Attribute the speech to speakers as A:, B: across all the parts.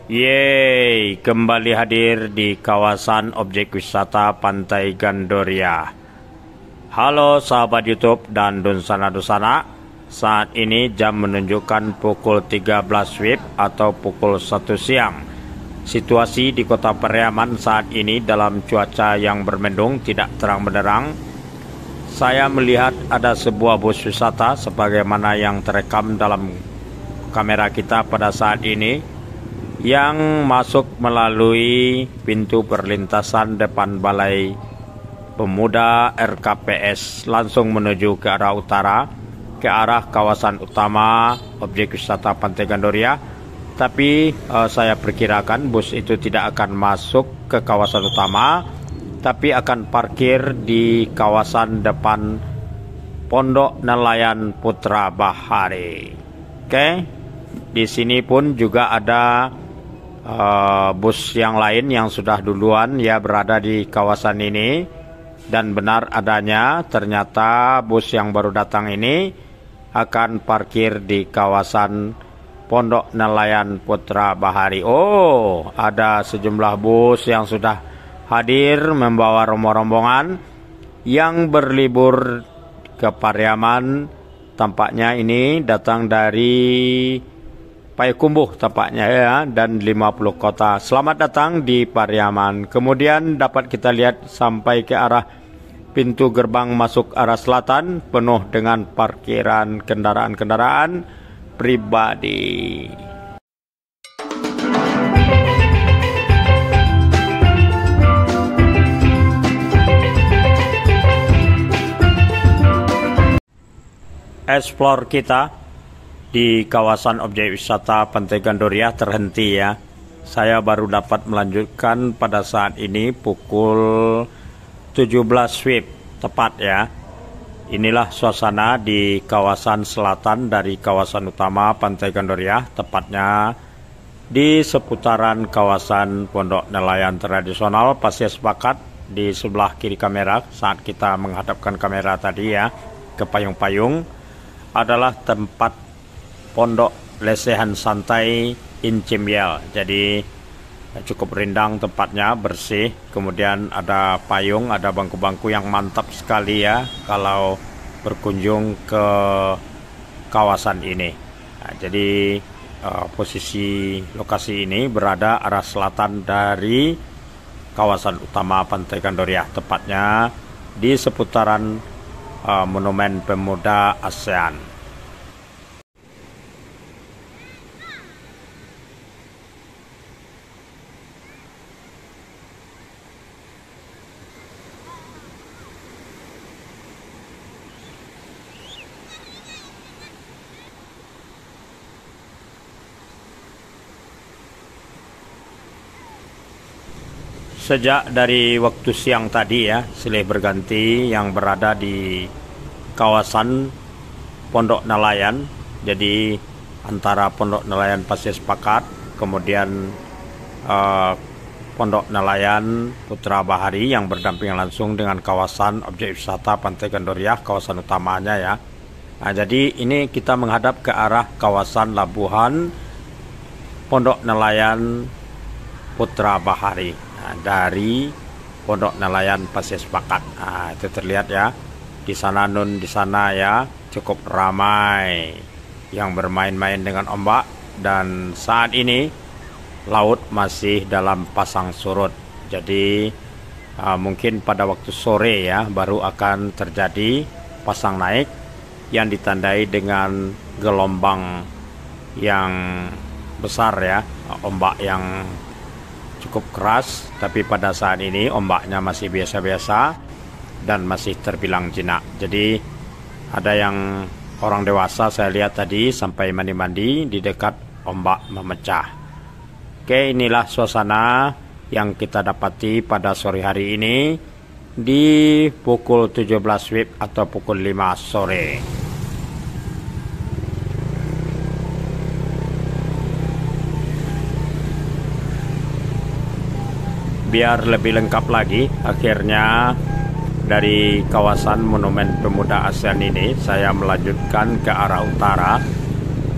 A: Yeay, kembali hadir di kawasan objek wisata Pantai Gandoria. Halo sahabat YouTube dan Dunsana-Dunsana. Saat ini jam menunjukkan pukul 13 WIB atau pukul 1 siang. Situasi di Kota Pariaman saat ini dalam cuaca yang bermendung, tidak terang benderang. Saya melihat ada sebuah bus wisata sebagaimana yang terekam dalam kamera kita pada saat ini, yang masuk melalui pintu perlintasan depan Balai Pemuda RKPS langsung menuju ke arah utara, ke arah kawasan utama objek wisata Pantai Gandoria. Tapi saya perkirakan bus itu tidak akan masuk ke kawasan utama, tapi akan parkir di kawasan depan Pondok Nelayan Putra Bahari. Oke, di sini pun juga ada bus yang lain yang sudah duluan ya berada di kawasan ini, dan benar adanya ternyata bus yang baru datang ini akan parkir di kawasan Pondok Nelayan Putra Bahari. Oh, ada sejumlah bus yang sudah hadir membawa rombongan yang berlibur ke Pariaman. Tampaknya ini datang dari Payakumbuh tampaknya ya, dan 50 kota. Selamat datang di Pariaman. Kemudian dapat kita lihat sampai ke arah pintu gerbang masuk arah selatan penuh dengan parkiran kendaraan-kendaraan pribadi. Explore kita di kawasan objek wisata Pantai Gandoria terhenti ya. Saya baru dapat melanjutkan pada saat ini pukul 17 WIB tepat ya. Inilah suasana di kawasan selatan dari kawasan utama Pantai Gandoria, tepatnya di seputaran kawasan Pondok Nelayan Tradisional Pasir Sepakat. Di sebelah kiri kamera saat kita menghadapkan kamera tadi ya ke payung-payung adalah tempat pondok lesehan santai Incimbiel. Jadi cukup rindang tempatnya, bersih. Kemudian ada payung, ada bangku-bangku yang mantap sekali ya kalau berkunjung ke kawasan ini. Nah, jadi posisi lokasi ini berada arah selatan dari kawasan utama Pantai Gandoria, tepatnya di seputaran Monumen Pemuda ASEAN. Sejak dari waktu siang tadi ya, silih berganti yang berada di kawasan Pondok Nelayan. Jadi antara Pondok Nelayan Pasir Sepakat, kemudian Pondok Nelayan Putra Bahari yang berdampingan langsung dengan kawasan objek wisata Pantai Gandoria, kawasan utamanya ya. Nah, jadi ini kita menghadap ke arah kawasan Labuhan Pondok Nelayan Putra Bahari. Nah, dari Pondok Nelayan Pasir Sepakat. Nah, itu terlihat ya. Di sana di sana ya cukup ramai yang bermain-main dengan ombak, dan saat ini laut masih dalam pasang surut. Jadi mungkin pada waktu sore ya baru akan terjadi pasang naik yang ditandai dengan gelombang yang besar ya, ombak yang cukup keras. Tapi pada saat ini ombaknya masih biasa-biasa dan masih terbilang jinak. Jadi ada yang orang dewasa saya lihat tadi sampai mandi-mandi di dekat ombak memecah. Oke, inilah suasana yang kita dapati pada sore hari ini di pukul 17 WIB atau pukul 5 sore. Biar lebih lengkap lagi, akhirnya dari kawasan Monumen Pemuda ASEAN ini saya melanjutkan ke arah utara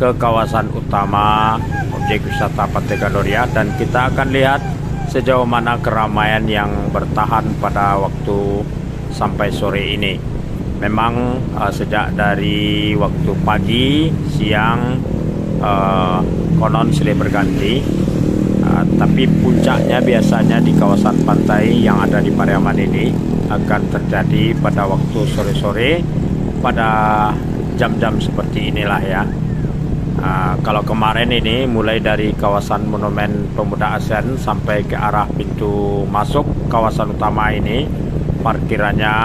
A: ke kawasan utama objek wisata Pantai Gandoria, dan kita akan lihat sejauh mana keramaian yang bertahan pada waktu sampai sore ini. Memang sejak dari waktu pagi, siang, konon silih berganti, tapi puncaknya biasanya di kawasan pantai yang ada di Pariaman ini akan terjadi pada waktu sore-sore, pada jam-jam seperti inilah ya. Kalau kemarin ini mulai dari kawasan Monumen Pemuda ASEAN sampai ke arah pintu masuk kawasan utama ini, parkirannya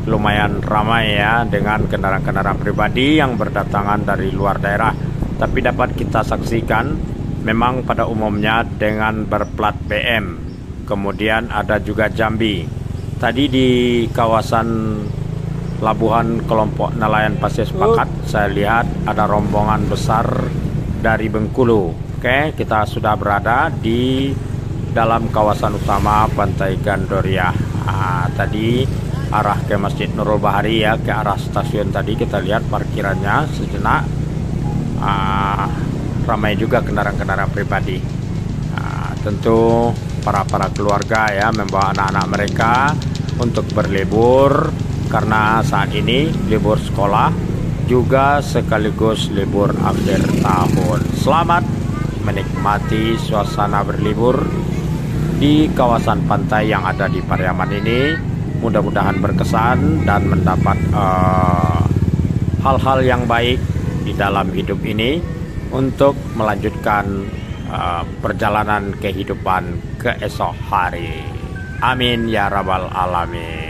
A: lumayan ramai ya, dengan kendaraan-kendaraan pribadi yang berdatangan dari luar daerah. Tapi dapat kita saksikan memang pada umumnya dengan berplat BM. Kemudian ada juga Jambi. Tadi di kawasan Labuhan kelompok nelayan Pasir Sepakat, saya lihat ada rombongan besar dari Bengkulu. Oke, kita sudah berada di dalam kawasan utama Pantai Gandoria. Tadi arah ke Masjid Nurul Bahari ya, ke arah stasiun tadi kita lihat parkirannya sejenak. Ramai juga kendaraan-kendaraan pribadi. Tentu para keluarga ya membawa anak-anak mereka untuk berlibur, karena saat ini libur sekolah juga sekaligus libur akhir tahun. Selamat menikmati suasana berlibur di kawasan pantai yang ada di Pariaman ini. Mudah-mudahan berkesan dan mendapat hal-hal yang baik di dalam hidup ini untuk melanjutkan perjalanan kehidupan keesok hari. Amin ya rabbal alamin.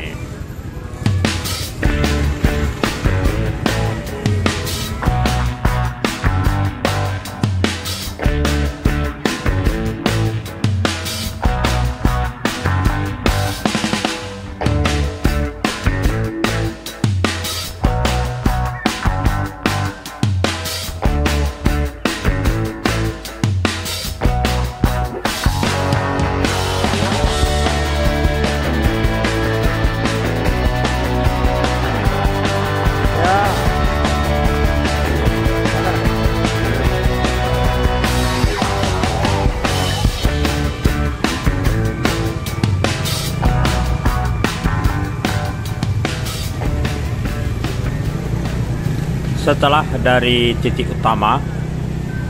A: Setelah dari titik utama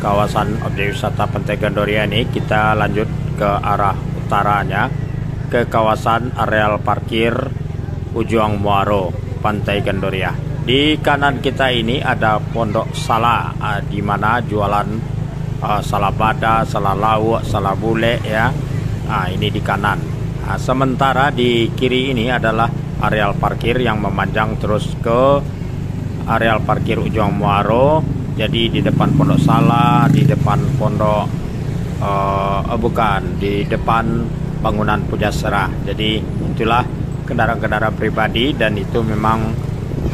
A: kawasan objek wisata Pantai Gandoria ini, kita lanjut ke arah utaranya, ke kawasan areal parkir Ujung Muaro Pantai Gandoria. Di kanan kita ini ada Pondok Sala, di mana jualan salabada, salalawak, salabule ya. Ini di kanan. Sementara di kiri ini adalah areal parkir yang memanjang terus ke areal parkir Ujung Muaro. Jadi di depan Pondok Sala, di depan pondok di depan bangunan Pujasera. Jadi itulah kendaraan-kendaraan pribadi, dan itu memang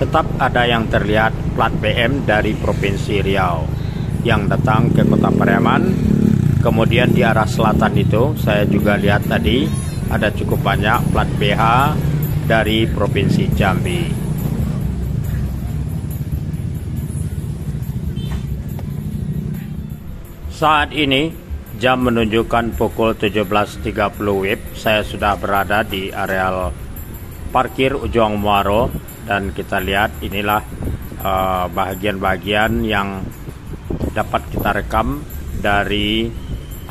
A: tetap ada yang terlihat plat BM dari Provinsi Riau yang datang ke Kota Pariaman. Kemudian di arah selatan itu saya juga lihat tadi ada cukup banyak plat BH dari Provinsi Jambi. Saat ini jam menunjukkan pukul 17.30 WIB. Saya sudah berada di areal parkir Ujung Muaro, dan kita lihat inilah bahagian-bahagian yang dapat kita rekam dari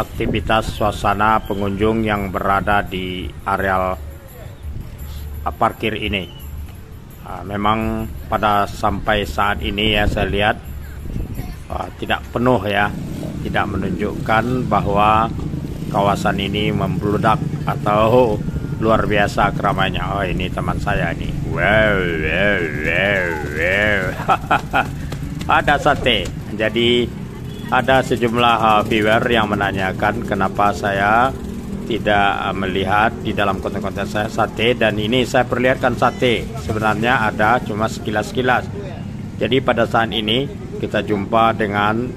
A: aktivitas suasana pengunjung yang berada di areal parkir ini. Memang pada sampai saat ini ya saya lihat tidak penuh ya, tidak menunjukkan bahwa kawasan ini membludak atau luar biasa keramaiannya. Oh, ini teman saya nih. Wow. Ada sate. Jadi ada sejumlah viewer yang menanyakan kenapa saya tidak melihat di dalam konten-konten saya sate, dan ini saya perlihatkan sate. Sebenarnya ada cuma sekilas-sekilas. Jadi pada saat ini kita jumpa dengan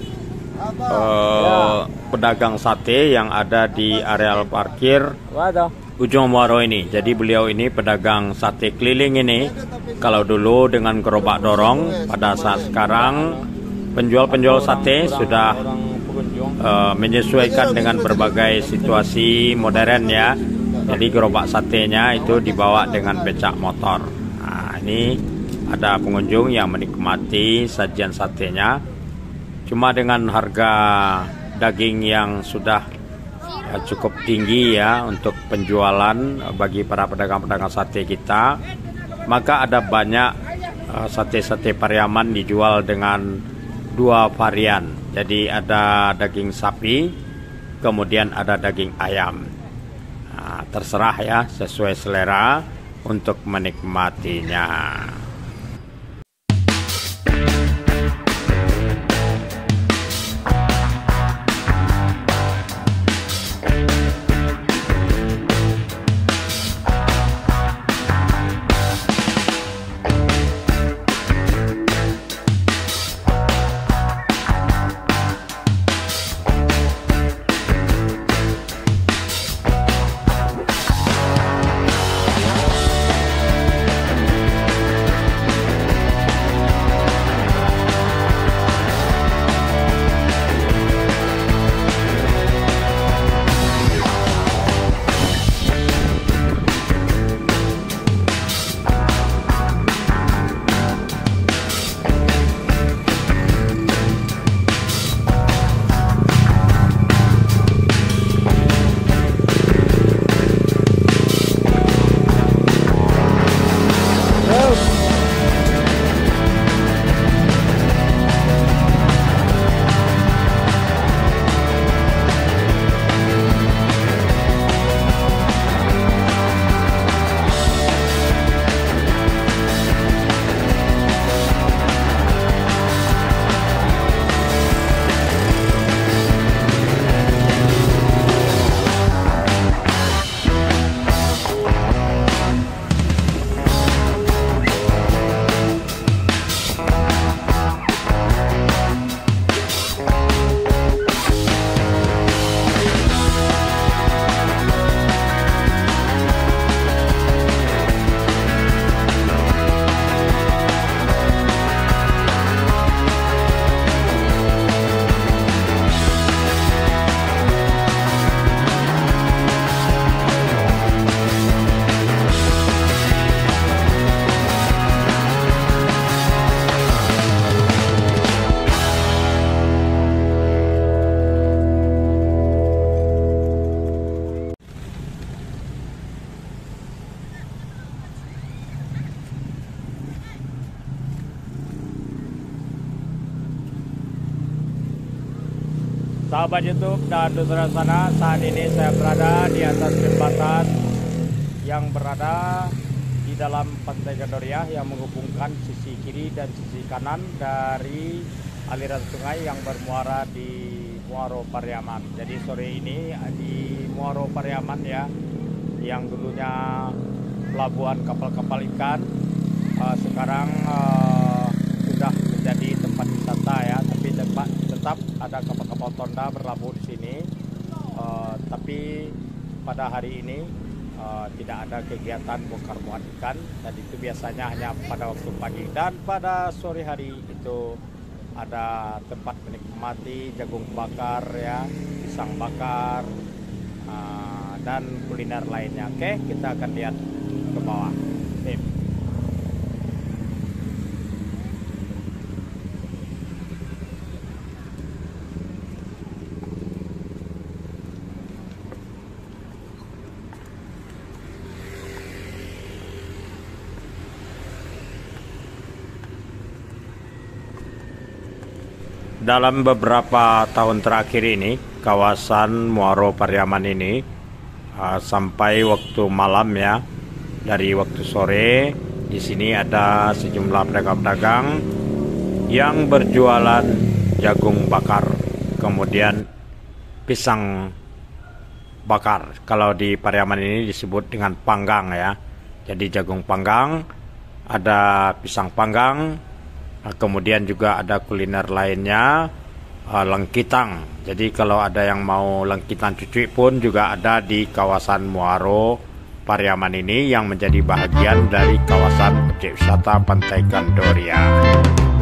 A: pedagang sate yang ada di areal parkir Ujung Muaro ini. Jadi beliau ini pedagang sate keliling ini. Kalau dulu dengan gerobak dorong, pada saat sekarang penjual-penjual sate sudah menyesuaikan dengan berbagai situasi modern ya. Jadi gerobak satenya itu dibawa dengan becak motor. Nah, ini ada pengunjung yang menikmati sajian satenya. Cuma dengan harga daging yang sudah cukup tinggi ya untuk penjualan bagi para pedagang-pedagang sate kita, maka ada banyak sate-sate Pariaman dijual dengan dua varian. Jadi ada daging sapi, kemudian ada daging ayam. Nah, terserah ya, sesuai selera untuk menikmatinya. Sahabat YouTube dan saudara sana, saat ini saya berada di atas jembatan yang berada di dalam Pantai Gandoria yang menghubungkan sisi kiri dan sisi kanan dari aliran sungai yang bermuara di Muaro Pariaman. Jadi sore ini di Muaro Pariaman ya, yang dulunya pelabuhan kapal-kapal ikan, sekarang sudah menjadi tempat wisata ya, tapi tetap ada kapal-kapal tonda berlabuh di sini. Tapi pada hari ini tidak ada kegiatan bongkar muat ikan, dan itu biasanya hanya pada waktu pagi, dan pada sore hari itu ada tempat menikmati jagung bakar ya, pisang bakar, dan kuliner lainnya. Oke, kita akan lihat ke bawah. Dalam beberapa tahun terakhir ini, kawasan Muaro Pariaman ini sampai waktu malam ya, dari waktu sore di sini ada sejumlah pedagang-pedagang yang berjualan jagung bakar, kemudian pisang bakar. Kalau di Pariaman ini disebut dengan panggang ya. Jadi jagung panggang, ada pisang panggang. Kemudian juga ada kuliner lainnya, lengkitang. Jadi kalau ada yang mau lengkitan cucui pun juga ada di kawasan Muaro Pariaman ini, yang menjadi bahagian dari kawasan objek wisata Pantai Gandoria.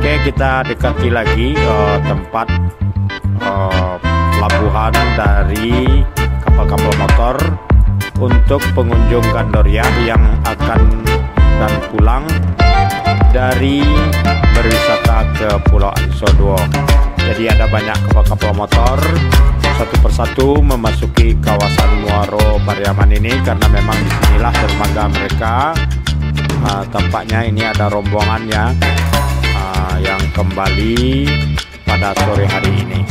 A: Oke, kita dekati lagi tempat pelabuhan dari kapal-kapal motor untuk pengunjung Gandoria yang akan dan pulang dari berwisata ke Pulau Ansoduo. Jadi ada banyak kapal-kapal motor satu persatu memasuki kawasan Muaro Pariaman ini karena memang disinilah dermaga mereka. Tampaknya ini ada rombongannya yang kembali pada sore hari ini.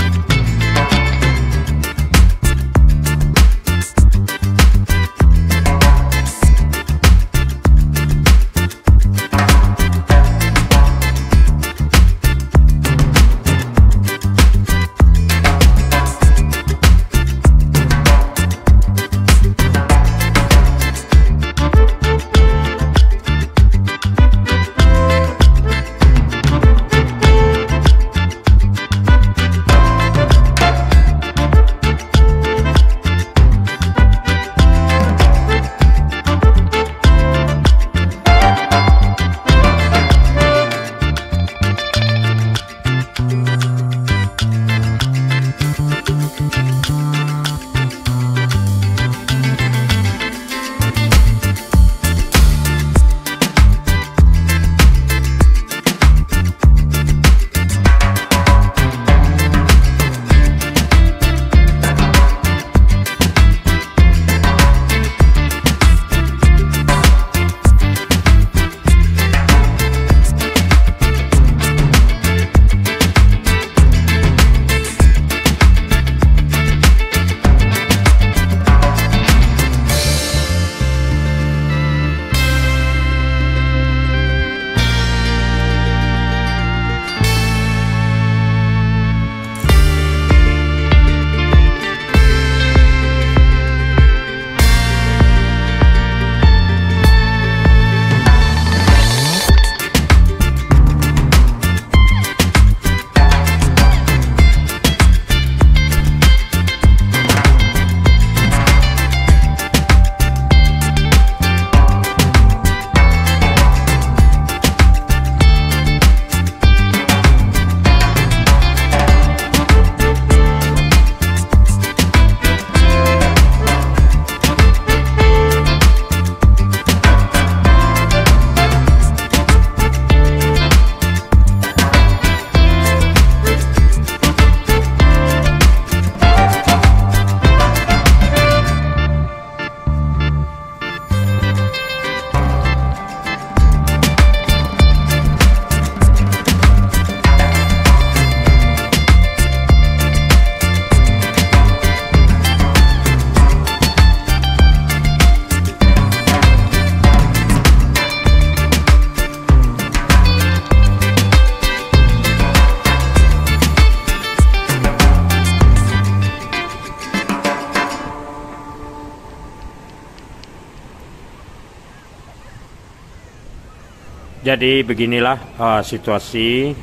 A: Jadi beginilah situasi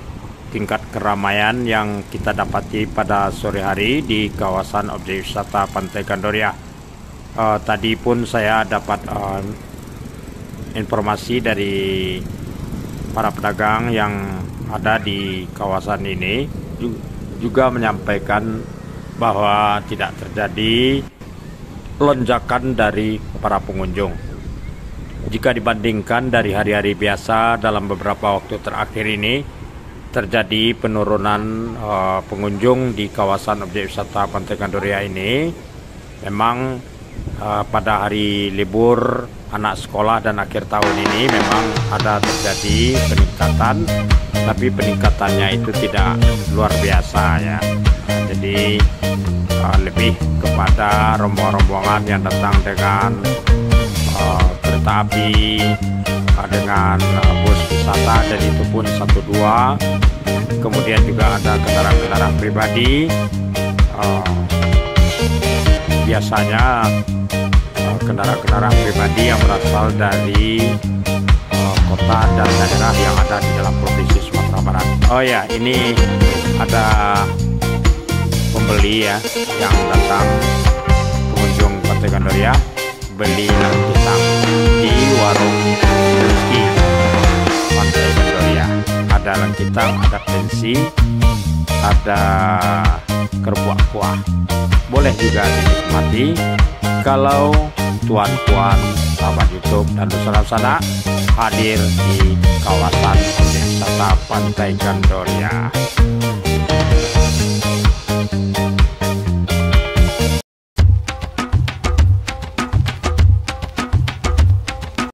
A: tingkat keramaian yang kita dapati pada sore hari di kawasan objek wisata Pantai Gandoria. Tadi pun saya dapat informasi dari para pedagang yang ada di kawasan ini juga menyampaikan bahwa tidak terjadi lonjakan dari para pengunjung. Jika dibandingkan dari hari-hari biasa, dalam beberapa waktu terakhir ini terjadi penurunan pengunjung di kawasan objek wisata Pantai Gandoria ini. Memang pada hari libur anak sekolah dan akhir tahun ini memang ada terjadi peningkatan, tapi peningkatannya itu tidak luar biasa ya. Jadi lebih kepada rombongan-rombongan yang datang dengan kereta api, dengan bus wisata, dan itu pun 1-2. Kemudian juga ada kendaraan-kendaraan pribadi. Biasanya kendaraan-kendaraan pribadi yang berasal dari kota dan daerah yang ada di dalam provinsi Sumatera Barat. Oh ya, ini ada pembeli ya yang datang, pengunjung Pantai Gandoria, beli pisang di warung rezeki Pantai Gandoria. Ada ada langkitang, ada pensi, ada kerbau kuah. Boleh juga dinikmati kalau tuan-tuan, sahabat YouTube dan dusana-dusana hadir di kawasan objek wisata Pantai Gandoria.